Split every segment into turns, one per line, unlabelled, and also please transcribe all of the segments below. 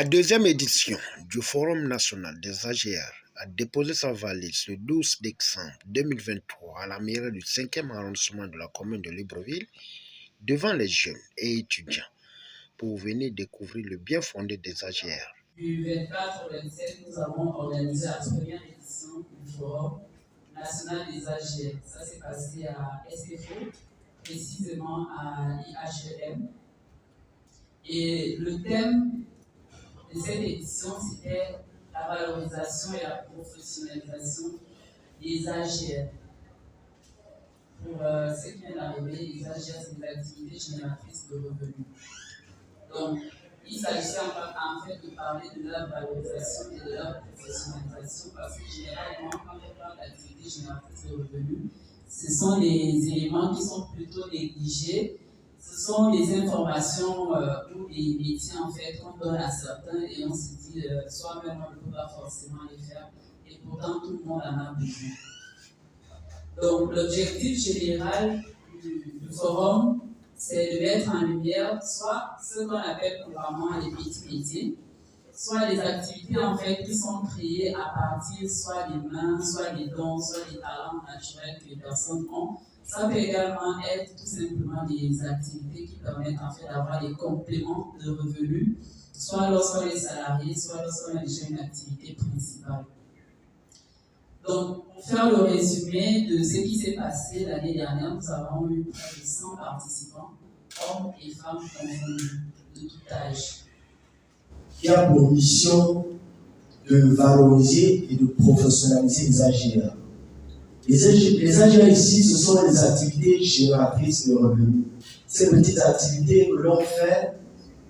La deuxième édition du Forum national des AGR a déposé sa valise le 12 décembre 2023 à la mairie du 5e arrondissement de la commune de Libreville devant les jeunes et étudiants pour venir découvrir le bien fondé des AGR.
Du 24 au 27, nous avons organisé la première édition du Forum national des AGR. Ça s'est passé à SFO, précisément à IHEM. Et le thème de cette édition, c'était la valorisation et la professionnalisation des AGR. Pour ceux qui viennent d'arriver, les AGR, c'est des activités génératrices de revenus. Donc, il s'agissait en fait de parler de la valorisation et de la professionnalisation parce que généralement, quand on parle d'activités génératrices de revenus, ce sont des éléments qui sont plutôt négligés. Ce sont des informations ou des métiers en fait qu'on donne à certains et on se dit soi-même on ne peut pas forcément les faire et pourtant tout le monde en a besoin. Donc l'objectif général du forum, c'est de mettre en lumière soit ce qu'on appelle couramment les petits métiers, soit les activités en fait qui sont créées à partir soit des mains, soit des dons, soit des talents naturels que les personnes ont. Ça peut également être tout simplement des activités qui permettent en fait d'avoir des compléments de revenus, soit lorsqu'on est salarié, soit lorsqu'on a déjà une activité principale. Donc, pour faire le résumé de ce qui s'est passé l'année dernière, nous avons eu près de 100 participants, hommes et femmes confondus, de tout âge.
Qui a pour mission de valoriser et de professionnaliser les AGR. Les AGR ici, ce sont les activités génératrices de revenus. Ces petites activités que l'on fait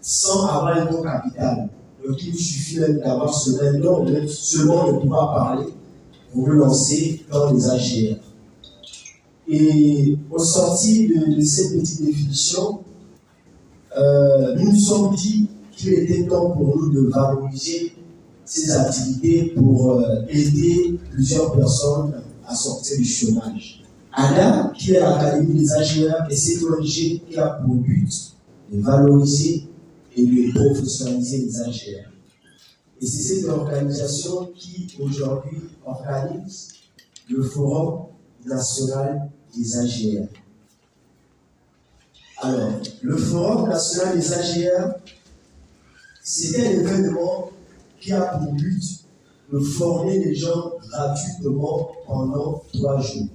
sans avoir un bon capital. Donc, il suffit même d'avoir ce même don, seulement de pouvoir parler pour le lancer dans les AGR. Et au sorti de cette petite définition, nous nous sommes dit qu'il était temps pour nous de valoriser ces activités pour aider plusieurs personnes à sortir du chômage. ANA, qui est l'Académie des AGR, et cette ONG qui a pour but de valoriser et de professionnaliser les AGR. Et c'est cette organisation qui, aujourd'hui, organise le Forum national des AGR. Alors, le Forum national des AGR, c'était un événement qui a pour but de former les gens gratuitement pendant 3 jours.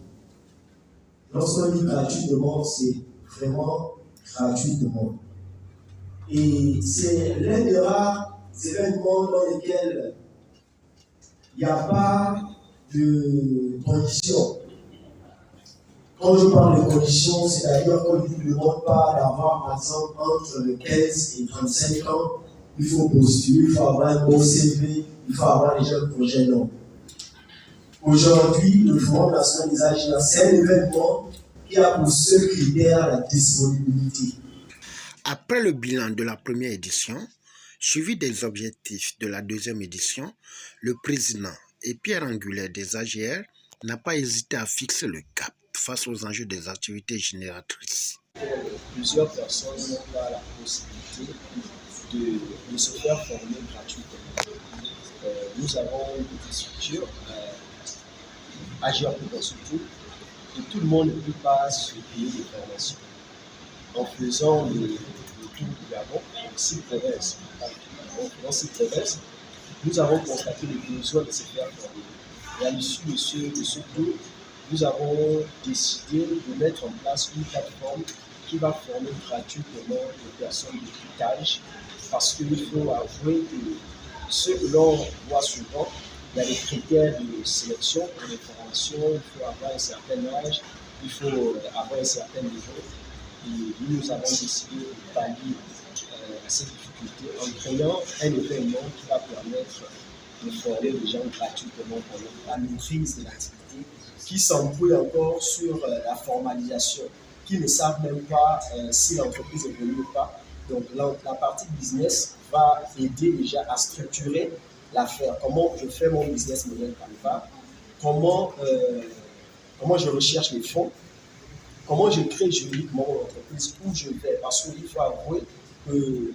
Lorsqu'on dit gratuitement, c'est vraiment gratuitement. Et c'est l'un des rares événements dans lesquels il n'y a pas de conditions. Quand je parle de conditions, c'est-à-dire qu'on ne vous demande pas d'avoir, par exemple, entre 15 et 35 ans, il faut postuler, il faut avoir un bon CV, il faut avoir déjà un projet long. Aujourd'hui, le Forum national des AGR, c'est un événement qui a pour seul critère la disponibilité.
Après le bilan de la première édition, suivi des objectifs de la deuxième édition, le président et pierre angulaire des AGR n'a pas hésité à fixer le cap face aux enjeux des activités génératrices.
Plusieurs personnes n'ont pas la possibilité de se faire former gratuitement. Nous avons une petite structure, AGR pour surtout, et tout le monde ne peut pas se payer des formations. En faisant le tour du Gabon, dans 6 provinces, nous avons constaté le besoin de se faire former. Et à l'issue de ce tour, nous avons décidé de mettre en place une plateforme qui va former gratuitement les personnes de tout âge, parce qu'il faut avouer que ce que l'on voit souvent, il y a des critères de sélection pour les formations, il faut avoir un certain âge, il faut avoir un certain niveau. Et nous avons décidé de pallier ces difficultés en créant un événement qui va permettre de former les gens gratuitement pendant la maîtrise de l'activité, qui s'embrouillent encore sur la formalisation, qui ne savent même pas si l'entreprise est venue ou pas. Donc la partie business va aider déjà à structurer l'affaire. Comment je fais mon business model Canva, comment je recherche les fonds, comment je crée juridiquement mon entreprise, où je vais. Parce qu'il faut avouer que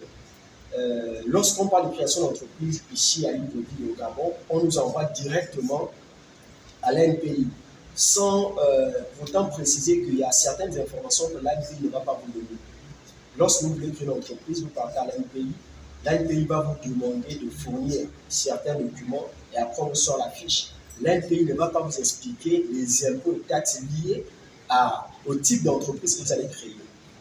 Lorsqu'on parle de création d'entreprise ici à Libreville au Gabon, on nous envoie directement à l'ANPI, sans pourtant préciser qu'il y a certaines informations que l'ANPI ne va pas vous donner. Lorsque vous voulez créer une entreprise, vous partez à l'ANPI va vous demander de fournir certains documents et après on sort la fiche. L'ANPI ne va pas vous expliquer les impôts et taxes liés au type d'entreprise que vous allez créer.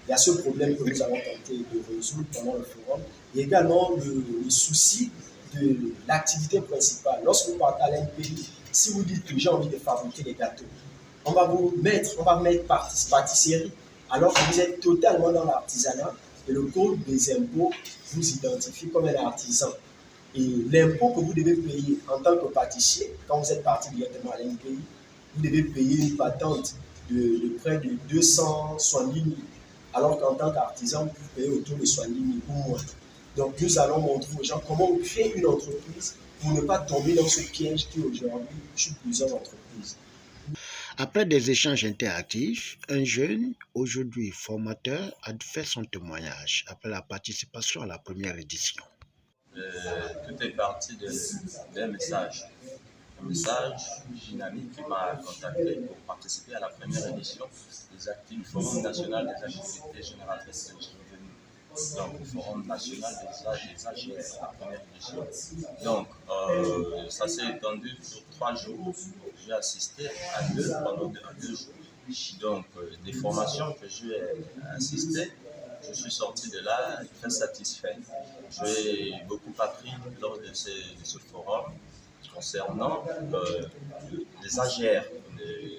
Il y a ce problème que nous allons tenter de résoudre pendant le forum. Et également le souci de l'activité principale. Lorsque vous partez à l'ANPI, si vous dites que j'ai envie de fabriquer des gâteaux, on va mettre pâtisserie, alors que vous êtes totalement dans l'artisanat et le code des impôts vous identifie comme un artisan. Et l'impôt que vous devez payer en tant que pâtissier, quand vous êtes parti directement à l'ANPI, vous devez payer une patente de près de 270 000, alors qu'en tant qu'artisan, vous payez autour de 70 000 ou moins. Donc nous allons montrer aux gens comment on crée une entreprise pour ne pas tomber dans ce piège qui aujourd'hui tue plusieurs entreprises.
Après des échanges interactifs, un jeune, aujourd'hui formateur, a fait son témoignage après la participation à la première édition.
Tout est parti d'un message. Un message d'une amie qui m'a contacté pour participer à la première édition du Forum national des activités génératrices de revenus. Donc, le Forum national des AGS, la première édition. Donc, ça s'est étendu sur 3 jours. J'ai assisté à pendant 2 jours. Donc, des formations que j'ai assistées, je suis sorti de là très satisfait. J'ai beaucoup appris lors de ce forum concernant les AGR.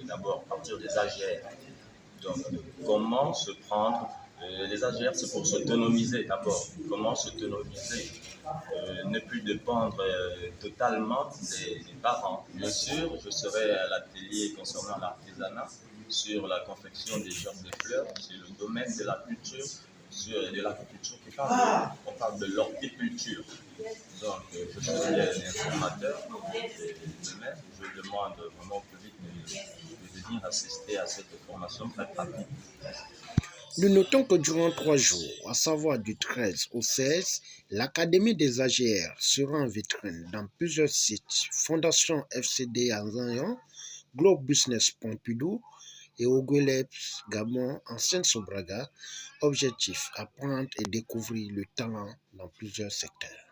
D'abord, partir des AGR. Donc, comment se prendre. Les AGR, c'est pour s'autonomiser d'abord. Comment s'autonomiser, ne plus dépendre totalement des parents. Bien sûr, je serai à l'atelier concernant l'artisanat, sur la confection des gerbes de fleurs, sur le domaine de la culture, de l'agriculture on parle de l'horticulture. Donc, je suis un informateur. Demain, je demande vraiment au public de venir assister à cette formation très pratique.
Nous notons que durant 3 jours, à savoir du 13 au 16, l'Académie des AGR sera en vitrine dans plusieurs sites, Fondation FCD à Zayan, Globe Business Pompidou et Oguelebs Gabon, ancienne Sobraga. Objectif, apprendre et découvrir le talent dans plusieurs secteurs.